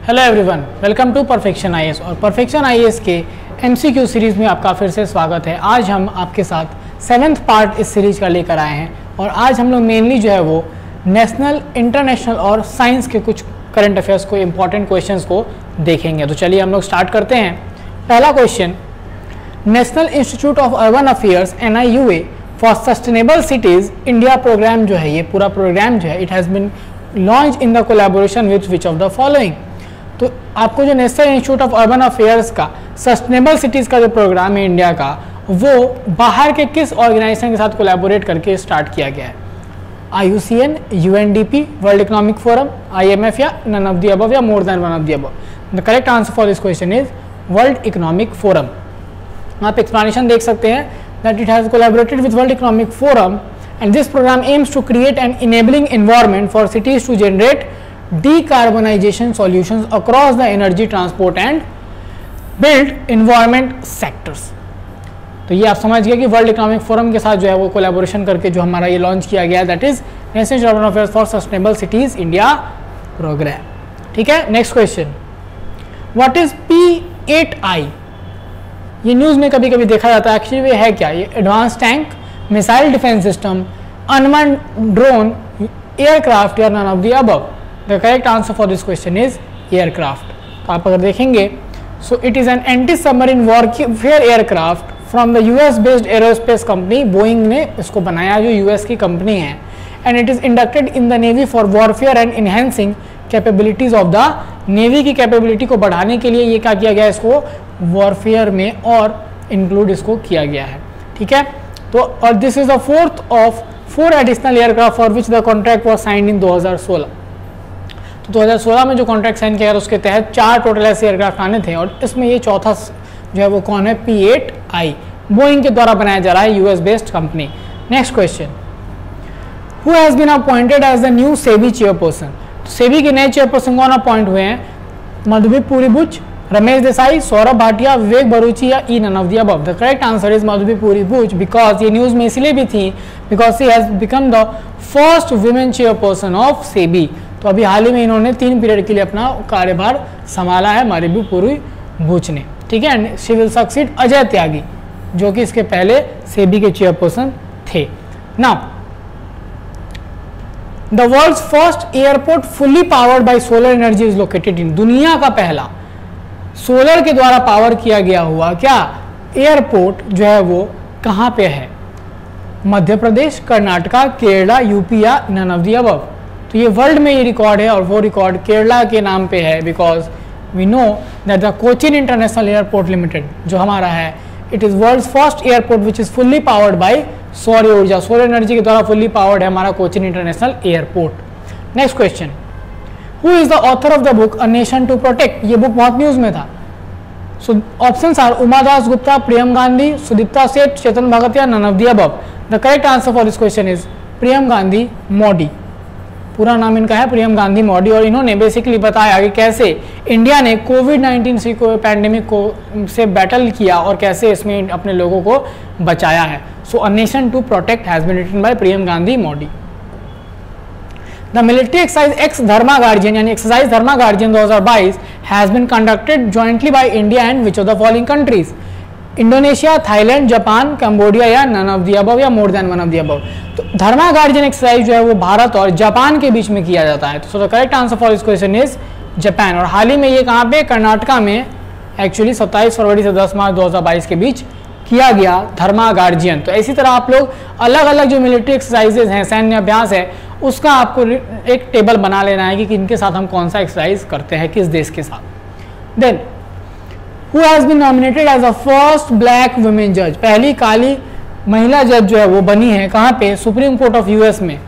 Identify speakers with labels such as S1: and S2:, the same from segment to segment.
S1: Hello everyone, welcome to Perfection IAS. और Perfection IAS के MCQ series में आपका फिर से स्वागत है। आज हम आपके साथ 7th पार्ट इस सीरीज़ का लेकर आए हैं और आज हम लोग मेनली जो है वो नेशनल, इंटरनेशनल और साइंस के कुछ करंट अफेयर्स को, इंपॉर्टेंट क्वेश्चंस को देखेंगे। तो चलिए हम लोग स्टार्ट करते हैं। पहला question, national institute of urban affairs NIUA for sustainable cities India programme जो है, ये पूरा प्रोग्राम जो है, it has been launch in the collaboration with which of the following. तो आपको जो national institute of urban affairs का सस्टेनेबल सिटीज़ का जो प्रोग्राम है इंडिया का, वो बाहर के किस ऑर्गेनाइजेशन के साथ कोलैबोरेट करके स्टार्ट किया गया है? IUCN, UNDP, world economic forum, IMF या नन ऑफ द अबव या more than one of the above? The correct answer for this question is world economic forum. आप एक्सप्लेनेशन देख सकते हैं that it has collaborated with World Economic Forum and this program aims to create an enabling environment for cities to generate decarbonization solutions across the energy, transport and built environment sectors। तो ये आप समझ गए कि world economic forum के साथ जो है वो कोलैबोरेशन करके जो हमारा ये लॉन्च किया गया, that is national urban affairs for sustainable cities India programme. ठीक है, next question, what is P8I? ये न्यूज़ में कभी कभी देखा जाता है, एक्चुअली ये है क्या? ये advance tank, missile defence system, unmanned drone, aircraft या none of the above? The correct answer for this question is aircraft. तो आप अगर देखेंगे, so it is an anti submarine warfare aircraft from the US based aerospace company, Boeing ने इसको बनाया, जो US की कंपनी है, and it is inducted in the navy for warfare and enhancing capabilities of the navy की capability को बढ़ाने के लिए ये क्या किया गया, इसको वॉरफेयर में और इंक्लूड इसको किया गया है। ठीक है, तो और this is the fourth of 4 additional aircraft for which the contract was signed in 2016। तो 2016 में जो कॉन्ट्रैक्ट साइन किया उसके तहत 4 टोटल ऐसे एयरक्राफ्ट आने थे और इसमें ये चौथा जो है वो कौन है? P8I, बोइंग के द्वारा बनाया जा रहा है, US based company. Next question, who has been appointed as the new SEBI chairperson? SEBI के नए चेयरपर्सन कौन अपॉइंट हुए हैं? मधुबी पूरीभुज, रमेश देसाई, सौरभ भाटिया, विवेक बरूची या none of the above? The correct answer is Madhabi Puri Buch, because ये न्यूज में इसलिए भी थी because she has become the first women chairperson of SEBI. तो अभी हाल ही में इन्होंने 3 पीरियड के लिए अपना कार्यभार संभाला है मधुबी पूरीभुज ने। ठीक है, and she will succeed Ajay Tyagi, जो कि इसके पहले सेबी के चेयरपर्सन थे। Now, the world's first airport fully powered by solar energy is located in, दुनिया का पहला सोलर के द्वारा पावर किया गया हुआ क्या एयरपोर्ट जो है वो कहाँ पे है? मध्य प्रदेश, कर्नाटका, केरला, यूपी या नन ऑफ द अबव? तो ये वर्ल्ड में ये रिकॉर्ड है और वो रिकॉर्ड केरला के नाम पे है, because we know that the Cochin international airport limited जो हमारा है, it is world's first airport which is fully powered by सौर ऊर्जा, सोलर एनर्जी के द्वारा फुल्ली पावर्ड है हमारा Cochin international airport. Next question, who is the author of the book a nation to protect? ये बुक बहुत न्यूज में था। So options are Uma Das Gupta, Priyam Gandhi, Sudipta Seth, Chetan Bhagat या none of the above? The correct answer for this question is Priyam Gandhi Mody. पूरा नाम इनका है प्रियम गांधी मोडी, और इन्होंने बेसिकली बताया कि कैसे इंडिया ने कोविड-19 को पैंडेमिक को से बैटल किया और कैसे इसमें अपने लोगों को बचाया है। So a nation to protect has been written by Priyam Gandhi Mody. The military exercise ex Dharma guardian यानी exercise Dharma guardian 2022 has been conducted jointly by India and which of the following countries? Indonesia, Thailand, Japan, Cambodia या none of the above या more than one of the above? तो Dharma guardian exercise जो है वो भारत और Japan के बीच में किया जाता है। तो सो the correct answer for this question is Japan. और हाल ही में ये कहाँ पे? कर्नाटका में, एक्चुअली 27 फरवरी से 10 मार्च 2022 के बीच किया गया धर्मा गार्जियन। तो इसी तरह आप लोग अलग अलग जो मिलिट्री एक्सरसाइजेज हैं, सैन्य अभ्यास है, उसका आपको एक टेबल बना लेना है कि इनके साथ हम कौन सा एक्सरसाइज करते हैं, किस देश के साथ। Then, who has been nominated as the first black women जज? पहली काली महिला जज जो है वो बनी है कहाँ पे? सुप्रीम कोर्ट ऑफ US में।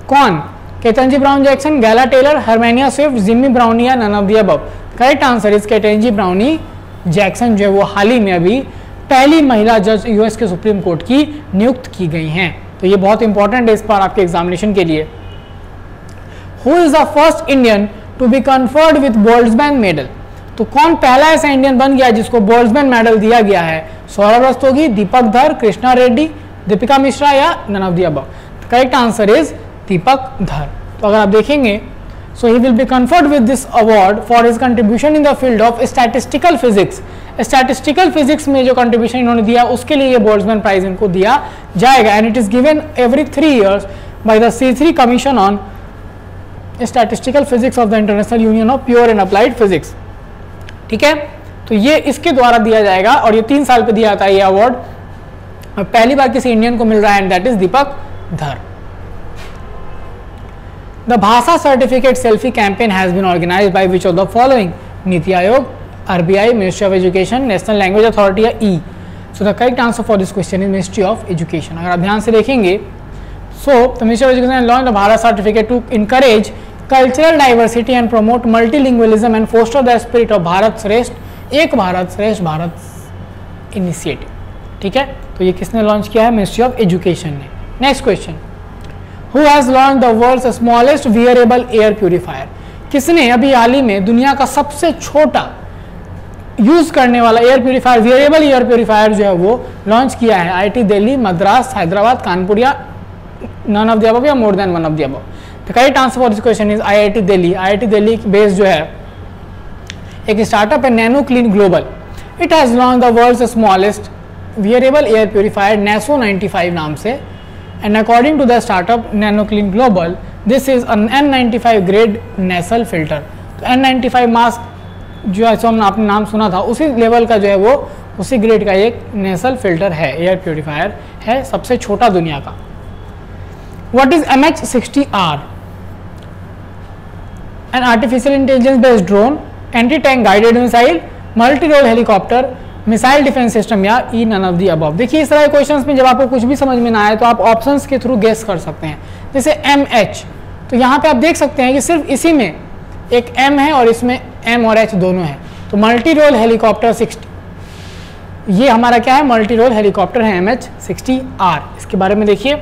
S1: कौन? Ketanji Brown Jackson, Gala Taylor, Harmania Swift, Jimmy Brownie या none of the above? Correct answer is Ketanji Brownie Jackson, जो है वो हाल ही में अभी पहली महिला जज US के सुप्रीम कोर्ट की नियुक्त की गई हैं। तो ये बहुत इंपॉर्टेंट है इस बार आपके एग्जामिनेशन के लिए। Who is the first Indian to be conferred with Boltzmann medal? तो कौन पहला ऐसा इंडियन बन गया जिसको बोल्ट्जमैन मेडल दिया गया है? सौरभ रस्तोगी, दीपक धर, कृष्णा रेड्डी, दीपिका मिश्रा या none of the above? Correct answer is Deepak Dhar. तो अगर आप देखेंगे So he will be conferred with this award for his contribution in the field of statistical physics. Statistical physics में जो contribution इन्होंने दिया उसके लिए ये बोल्ट्जमैन प्राइज इनको दिया जाएगा and it is given every 3 years by the C3 Commission on Statistical Physics of the International Union of Pure and Applied Physics. ठीक है, तो ये इसके द्वारा दिया जाएगा और ये 3 साल पे दिया जाता है ये अवार्ड। पहली बार किसी इंडियन को मिल रहा है एंड दैट इज दीपक धर। The Bhasa Certificate Selfie campaign has been organized by which of the following? Niti Aayog, RBI, Ministry of Education, National Language Authority या E? So the correct answer for this question is Ministry of Education. अगर आप ध्यान से देखेंगे, so the Ministry of Education has launched the Bhasa Certificate to encourage cultural diversity and promote multilingualism and foster the spirit of Bharat श्रेष्ठ, एक भारत श्रेष्ठ Bharat initiative. ठीक है, तो ये किसने लॉन्च किया है? मिनिस्ट्री ऑफ एजुकेशन ने। Next question, Who has launched the world's smallest wearable air purifier? किसने अभी हाल ही में दुनिया का सबसे छोटा यूज करने वाला air purifier, variable air purifier जो है वो लॉन्च किया है? आईआईटी दिल्ली, मद्रास, हैदराबाद, कानपुर या नन ऑफ द अबव या more than one of the above? The correct answer for this question is IIT Delhi. IIT Delhi base जो है एक स्टार्टअप है nano clean global. It has launch the world's smallest variable air purifier Naso 95 नाम से। And according to the startup NanoClean Global, this is an N95 grade nasal filter. तो N95 mask जो है आपने नाम सुना था उसी लेवल का जो है वो उसी ग्रेड का एक नेसल फिल्टर है, एयर प्योरीफायर है, सबसे छोटा दुनिया का। What is MH-60R? An artificial intelligence based drone, anti-tank guided missile, multi-role helicopter, missile defence system या E none of the above? देखिए इस तरह के क्वेश्चंस में जब आपको कुछ भी समझ में ना आए तो आप ऑप्शंस के थ्रू गेस कर सकते हैं। जैसे MH, तो यहाँ पे आप देख सकते हैं कि सिर्फ इसी में एक M है और इसमें M और H दोनों है। तो मल्टी रोल हेलीकॉप्टर 60, ये हमारा क्या है? मल्टी रोल हेलीकॉप्टर है MH-60R। इसके बारे में देखिए,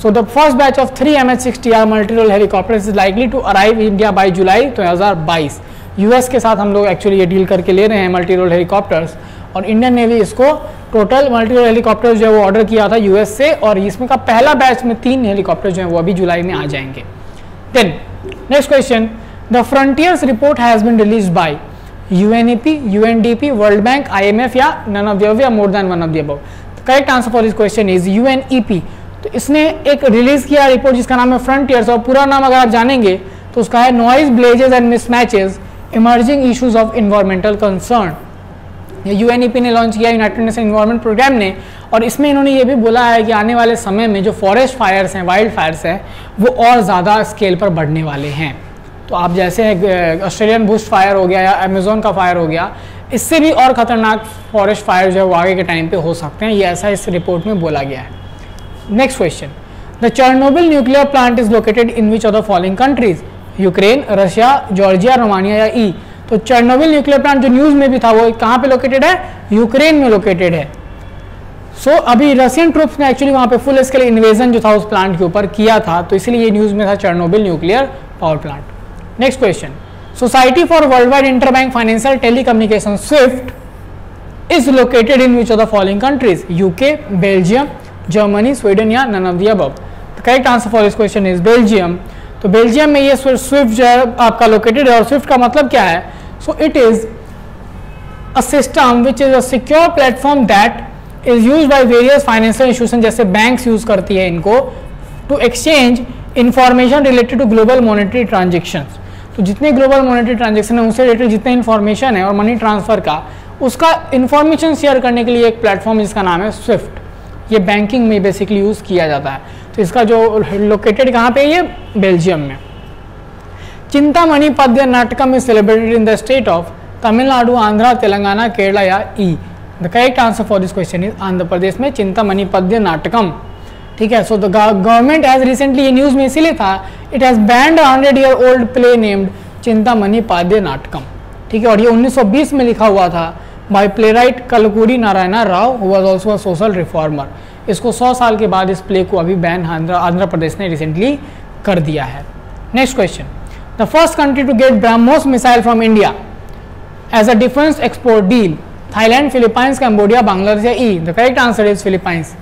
S1: so the first batch of 3 MH-60R multi role helicopter is likely to arrive India by July 2022। US के साथ हम लोग एक्चुअली ये डील करके ले रहे हैं मल्टी रोल हेलीकॉप्टर्स, और इंडियन नेवी इसको टोटल मल्टी रोल हेलीकॉप्टर जो है वो ऑर्डर किया था यूएस से, और इसमें का पहला बैच में 3 हेलीकॉप्टर जो है वो अभी जुलाई में आ जाएंगे। Then next question, the frontiers report has been released by UNEP, UNDP, world bank, IMF या नन ऑफ द अबव या more than one of the above? The correct answer for this question is UNEP. तो इसने एक release किया report जिसका नाम है frontiers, और पूरा नाम अगर आप जानेंगे तो उसका है noise blazes and mismatches emerging issues of environmental concern. ये यूएनईपी ने लॉन्च किया, यूनाइटेड नेशन इन्वायरमेंट प्रोग्राम ने, और इसमें इन्होंने ये भी बोला है कि आने वाले समय में जो फॉरेस्ट फायर्स हैं, वाइल्ड फायर्स हैं, वो और ज़्यादा स्केल पर बढ़ने वाले हैं। तो आप जैसे ऑस्ट्रेलियन बुश फायर हो गया या अमेजोन का फायर हो गया, इससे भी और खतरनाक फॉरेस्ट फायर जो है वो आगे के टाइम पे हो सकते हैं, ये ऐसा इस रिपोर्ट में बोला गया है। Next question, the Chernobyl nuclear plant is located in which of the following countries? Ukraine, Russia, Georgia, Romania या ई? तो चेर्नोबिल न्यूक्लियर प्लांट जो न्यूज में भी था वो कहाँ पे लोकेटेड है? यूक्रेन में लोकेटेड है। सो अभी रशियन ट्रूप्स ने एक्चुअली वहाँ पे फुल स्केल इन्वेजन जो था उस प्लांट के ऊपर किया था, तो इसलिए ये न्यूज में था Chernobyl nuclear power plant. Next question, society for world wide interbank financial telecommunication SWIFT is located in which of the following countries? UK, Belgium, Germany, Sweden या none of the above? The correct answer for this question is Belgium. तो Belgium में ये Swift जो है आपका located है, और Swift का मतलब क्या है? So it is a system which is a secure platform that is used by various financial institution, जैसे बैंक्स यूज करती है इनको, to exchange information related to global monetary transactions. तो जितने ग्लोबल मॉनेटरी ट्रांजेक्शन है उनसे रिलेटेड जितने information है और मनी ट्रांसफर का, उसका इंफॉर्मेशन शेयर करने के लिए एक प्लेटफॉर्म जिसका नाम है स्विफ्ट। ये बैंकिंग में बेसिकली यूज किया जाता है। तो इसका जो लोकेटेड कहाँ पे? ये बेल्जियम में। Chintamani Padya Natakam is celebrated in the state of Tamil Nadu, Andhra, Telangana, Kerala या E? The correct answer for this question is Andhra Pradesh में चिंतामणि पद्य नाटकम। ठीक है, so the government has recently, ये न्यूज में इसीलिए था, it has banned 100-year-old play named Chintamani Padya Natakam. ठीक है, और ये 1920 में लिखा हुआ था by playwright Kallakuri Narayana Rao, who was also a social reformer. इसको 100 साल के बाद इस प्ले को अभी बैन आंध्र प्रदेश ने रिसेंटली कर दिया है। Next question, the first country to get BrahMos missile from India as a defence export deal? Thailand, Philippines, Cambodia, Bangladesh या E? The correct answer is Philippines.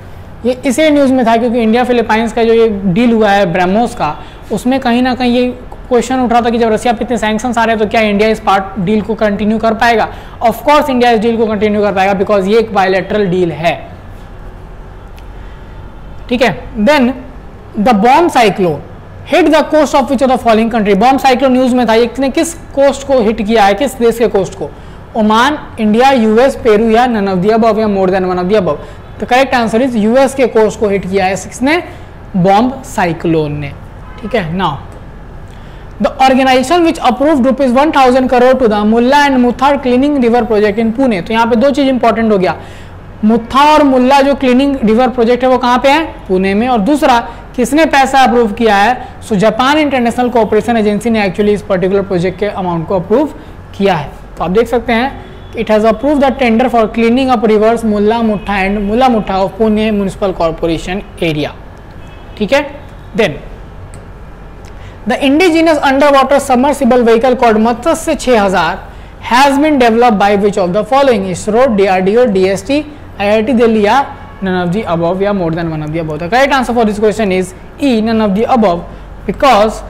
S1: ये इसे न्यूज़ में था क्योंकि इंडिया फिलीपाइंस का जो ये डील हुआ है ब्रह्मोस का, उसमें कहीं ना कहीं ये क्वेश्चन उठ रहा था कि जब रसिया पे इतने सैंक्शंस आ रहे हैं तो क्या इंडिया इस पार्ट डील को कंटिन्यू कर पाएगा? ऑफ कोर्स इंडिया इस डील को कंटिन्यू कर पाएगा बिकॉज ये एक बायलैटरल डील है, ठीक है। Then the bomb cyclone hit the coast of which of the following country? Bomb cyclone news में था, इसने किस कोस्ट को हिट किया है, किस देश के कोस्ट को? ओमान, इंडिया, यूएस, पेरू या नन ऑफ द अबव या more than one of the above? The correct answer is US के कोस्ट को हिट किया है किसने? बॉम्ब साइक्लोन ने, ठीक है। Now the organisation which approved ₹1000 crore to the Mula and Mutha cleaning river project in Pune. तो यहाँ पे दो चीज इंपॉर्टेंट हो गया, मुत्था और मुल्ला जो क्लीनिंग रिवर प्रोजेक्ट है वो कहाँ पे है? पुणे में। और दूसरा किसने पैसा अप्रूव किया है? So Japan International Cooperation Agency ने एक्चुअली इस पर्टिकुलर प्रोजेक्ट के अमाउंट को अप्रूव किया है। तो आप देख सकते हैं it has approve the tender for cleaning up rivers Mula Mutha and Mula Mutha of Pune municipal corporation area, ठीक है। Then the indigenous under water submersible vehicle called Matsya 6000 has been developed by which of the following? ISRO, DRDO, DST, IIT Delhi या none of the above या more than one of the above? The correct answer for this question is E, none of the above, because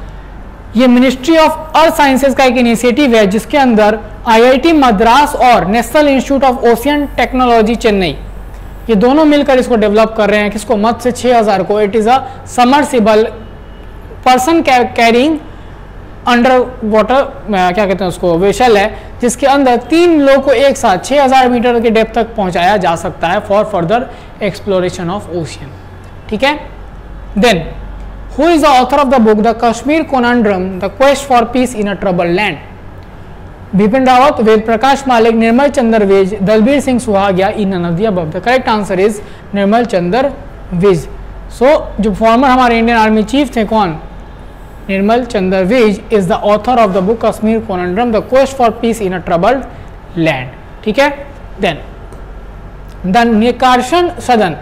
S1: ये ministry of earth sciences का एक initiative है जिसके अंदर IIT Madras और national institute of ocean technology Chennai ये दोनों मिलकर इसको डेवलप कर रहे हैं। किसको? मत्स्य 6000 को। It is a submersible person carrying under water क्या कहते हैं उसको, वेसल है जिसके अंदर 3 लोग को एक साथ 6000 मीटर के डेप्थ तक पहुंचाया जा सकता है for further exploration of ocean, ठीक है। Then who is the author of the book the Kashmir conundrum the quest for peace in a trouble land? Bipin Rawat, Ved Prakash Malik, Nirmal Chandra Vij, Dalbir Singh Suhagia, in none of the above? The correct answer is Nirmal Chandra Vij. So जो former हमारे Indian army chief थे कौन? Nirmal Chandra Vij is the author of the book Kashmir conundrum the quest for peace in a troubled land, ठीक है। Then the निकार्षण सदन,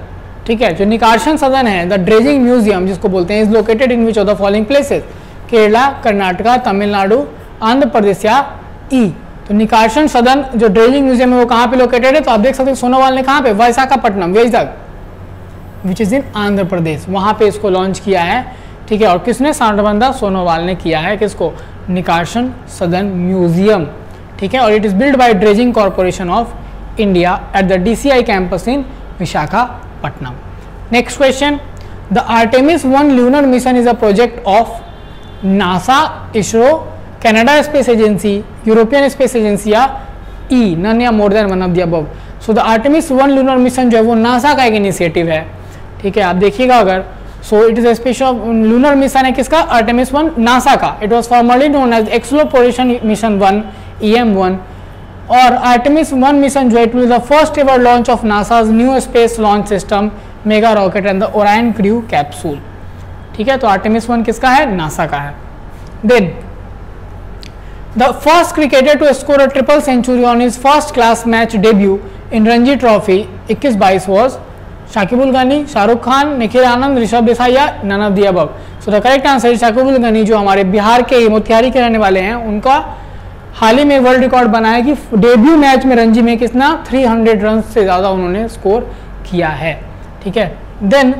S1: ठीक है, जो निकार्षण सदन है द ड्रेजिंग म्यूजियम जिसको बोलते हैं, is located in which of the following places? Kerala, Karnataka, Tamil Nadu, Andhra Pradesh या ई? तो निकार्षण सदन जो ड्रेजिंग म्यूजियम है वो कहाँ पे लोकेटेड है? तो आप देख सकते हैं सोनोवाल ने कहाँ पे? Visakhapatnam, Vizag, which is in Andhra Pradesh, वहां पे इसको लॉन्च किया है, ठीक है। और किसने? सांडबंदा सोनोवाल ने किया है। किसको? निकार्षण सदन म्यूजियम, ठीक है। और it is build by dredging corporation of India at the DCI campus in Visakhapatnam. Next question, the Artemis 1 lunar mission is a project of NASA, ISRO, Canada space agency, European space agency या E? None या more than one of the above? So the Artemis 1 lunar mission जो है वो NASA का एक initiative है, ठीक है। आप देखिएगा अगर, so it is a special lunar mission है किसका? आर्टेमिस 1 नासा का। It was formerly known as exploration mission 1 EM1। और आर्टेमिस 1 मिशन जो है it will the first ever launch of NASA's new space launch system mega rocket and the Orion crew capsule, ठीक है। तो Artemis 1 किसका है? NASA का है। Then the first cricketer to score a triple century on his first class match debut in Ranji Trophy 21-22 was Sakibul Gani, Shahrukh Khan, Nikhil Anand, Rishabh Desai या none of the above? So the correct answer Sakibul Gani जो हमारे बिहार के मोतिहारी के रहने वाले हैं, उनका हाल ही में वर्ल्ड रिकॉर्ड बनाया कि डेब्यू मैच में रणजी में कितना 300 रन से ज्यादा उन्होंने स्कोर किया है, ठीक है। Then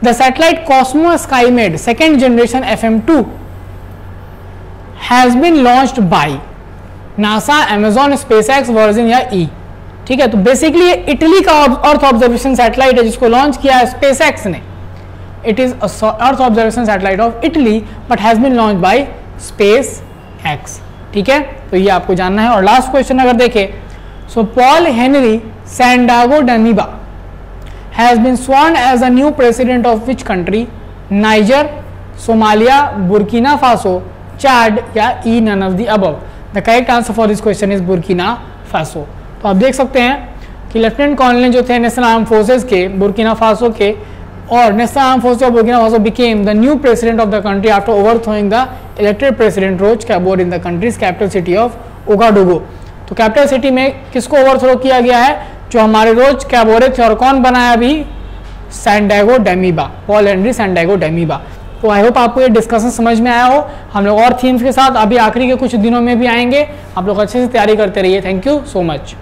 S1: the satellite Cosmo SkyMed second generation FM2 has been launched by NASA, Amazon, SpaceX, Virgin या ई? ठीक है। तो बेसिकली इटली का अर्थ ऑब्जर्वेशन सैटेलाइट है जिसको लॉन्च किया है स्पेसएक्स ने। It is earth observation satellite of Italy but has been launch by SpaceX, ठीक है। तो ये आपको जानना है। और लास्ट क्वेश्चन अगर देखें, so Paul Henri Sandaogo Damiba has been sworn as a new president of which country? Niger, Somalia, Burkina Faso, Chad या E? None of the above? The correct answer for this question is Burkina Faso. तो आप देख सकते हैं कि lieutenant colonel जो थे national armed forces के बुर्किना फासो के, और national armed forces of Burkina Faso became the new president of the country after overthrowing the elected president Roch Kabore in the country's capital city of Ouagadougou. तो capital city में किसको overthrow किया गया है? जो हमारे रोज कैबोरे थे। और कौन बनाया अभी? सैंडागो डमीबा, पॉल हेनरी सैंडागो डमीबा। तो आई होप आपको ये डिस्कशन समझ में आया हो। हम लोग और थीम्स के साथ अभी आखिरी के कुछ दिनों में भी आएंगे। आप लोग अच्छे से तैयारी करते रहिए। Thank you so much.